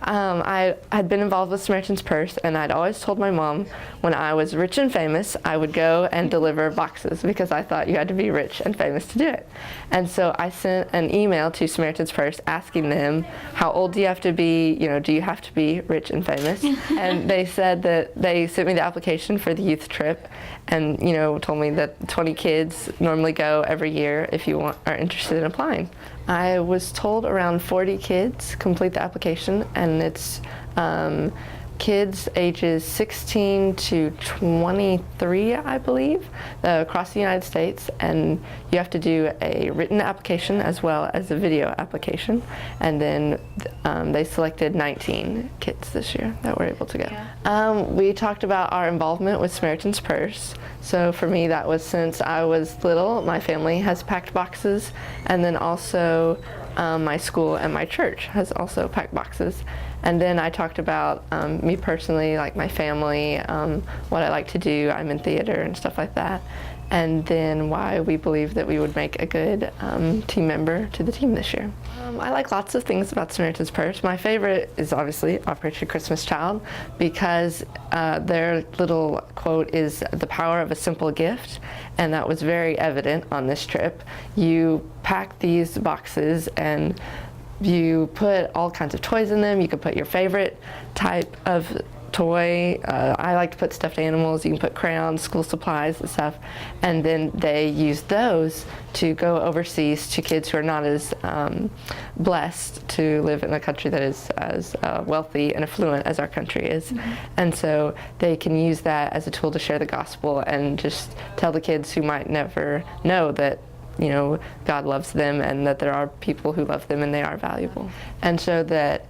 I had been involved with Samaritan's Purse, and I'd always told my mom when I was rich and famous, I would go and deliver boxes because I thought you had to be rich and famous to do it. And so I sent an email to Samaritan's Purse asking them, how old do you have to be? Do you have to be rich and famous? And they said that they sent me the application for the youth trip, and told me that 20 kids normally go every year if you are interested in applying. I was told around 40 kids complete the application, and it's kids ages 16 to 23, I believe, across the United States, and you have to do a written application as well as a video application, and then they selected 19 kids this year that were able to go. Yeah. We talked about our involvement with Samaritan's Purse. So for me, that was since I was little, my family has packed boxes, and then also my school and my church has also packed boxes. And then I talked about me personally, like my family, what I like to do. I'm in theater and stuff like that. And then why we believe that we would make a good team member to the team this year. I like lots of things about Samaritan's Purse. My favorite is obviously Operation Christmas Child, because their little quote is the power of a simple gift, and that was very evident on this trip. You pack these boxes and you put all kinds of toys in them. You could put your favorite type of toy. I like to put stuffed animals. You can put crayons, school supplies and stuff. And then they use those to go overseas to kids who are not as blessed to live in a country that is as wealthy and affluent as our country is. Mm-hmm. And so they can use that as a tool to share the gospel and just tell the kids who might never know that God loves them and that there are people who love them and they are valuable. And so that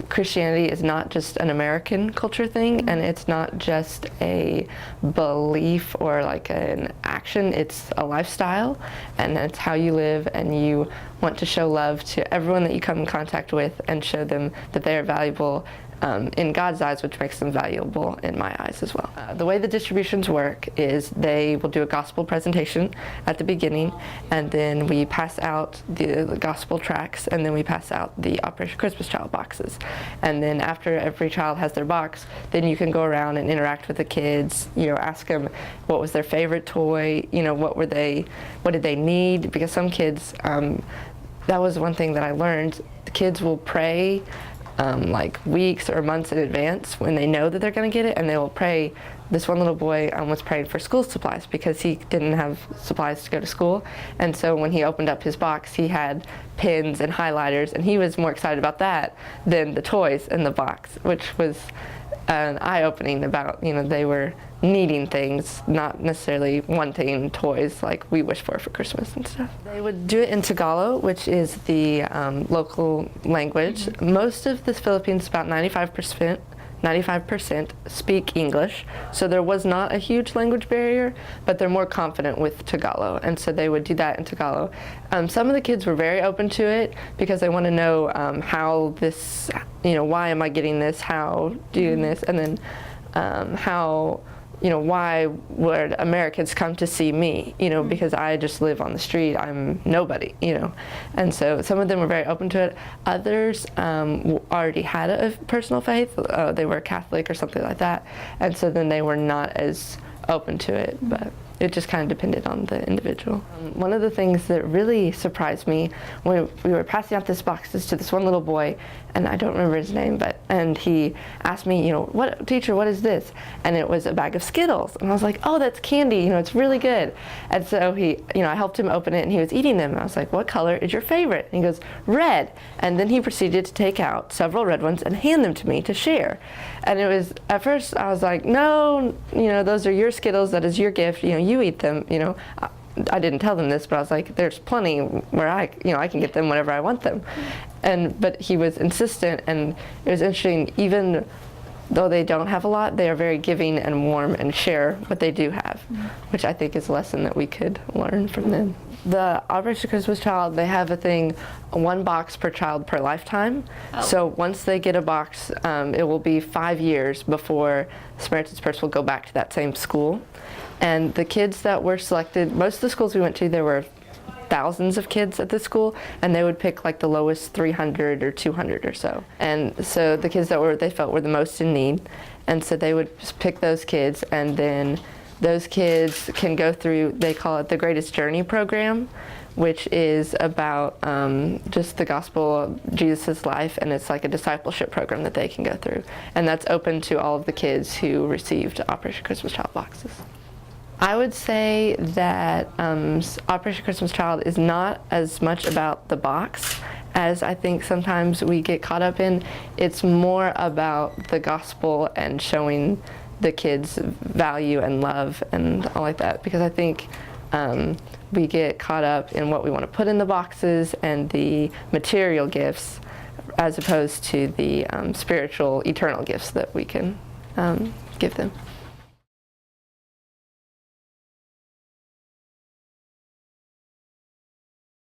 Christianity is not just an American culture thing, and it's not just a belief or like an action, it's a lifestyle, and it's how you live, and you want to show love to everyone that you come in contact with and show them that they are valuable in God's eyes, which makes them valuable in my eyes as well. The way the distributions work is they will do a gospel presentation at the beginning, and then we pass out the gospel tracts, and then we pass out the Operation Christmas Child boxes. And then after every child has their box, then you can go around and interact with the kids, ask them what was their favorite toy, what did they need, because some kids, that was one thing that I learned, the kids will pray like weeks or months in advance when they know that they're going to get it, and they will pray. This one little boy was praying for school supplies because he didn't have supplies to go to school, and so when he opened up his box, he had pens and highlighters, and he was more excited about that than the toys in the box, which was an eye-opening about, they were needing things, not necessarily wanting toys like we wish for Christmas and stuff. They would do it in Tagalog, which is the local language. Mm-hmm. Most of the Philippines, about 95% speak English, so there was not a huge language barrier, but they're more confident with Tagalog, and so they would do that in Tagalog. Some of the kids were very open to it because they want to know how this, why am I getting this, how doing this, and then how, why would Americans come to see me, because I just live on the street, I'm nobody, and so some of them were very open to it. Others already had a personal faith, they were Catholic or something like that, and so then they were not as open to it, but it just kind of depended on the individual. One of the things that really surprised me when we were passing out these boxes to this one little boy, and I don't remember his name, and he asked me, what, teacher, what is this? And it was a bag of Skittles. And I was like, oh, that's candy, it's really good. And so I helped him open it, and he was eating them. And I was like, what color is your favorite? And he goes, red. And then he proceeded to take out several red ones and hand them to me to share. And it was, at first I was like, no, those are your Skittles, that is your gift, you eat them, I didn't tell them this, but I was like, there's plenty where I can get them whenever I want them. But he was insistent, and it was interesting, even though they don't have a lot, they are very giving and warm and share what they do have, which I think is a lesson that we could learn from them. The Operation Christmas Child, they have a thing, one box per child per lifetime. Oh. So once they get a box, it will be 5 years before Samaritan's Purse will go back to that same school. And the kids that were selected, most of the schools we went to, there were thousands of kids at the school, and they would pick like the lowest 300 or 200 or so. And so the kids that they felt were the most in need, and so they would just pick those kids, and then those kids can go through, they call it the Greatest Journey program, which is about just the gospel of Jesus' life, and it's like a discipleship program that they can go through. And that's open to all of the kids who received Operation Christmas Child boxes. I would say that Operation Christmas Child is not as much about the box as I think sometimes we get caught up in. It's more about the gospel and showing the kids value and love and all like that, because I think we get caught up in what we want to put in the boxes and the material gifts as opposed to the spiritual, eternal gifts that we can give them.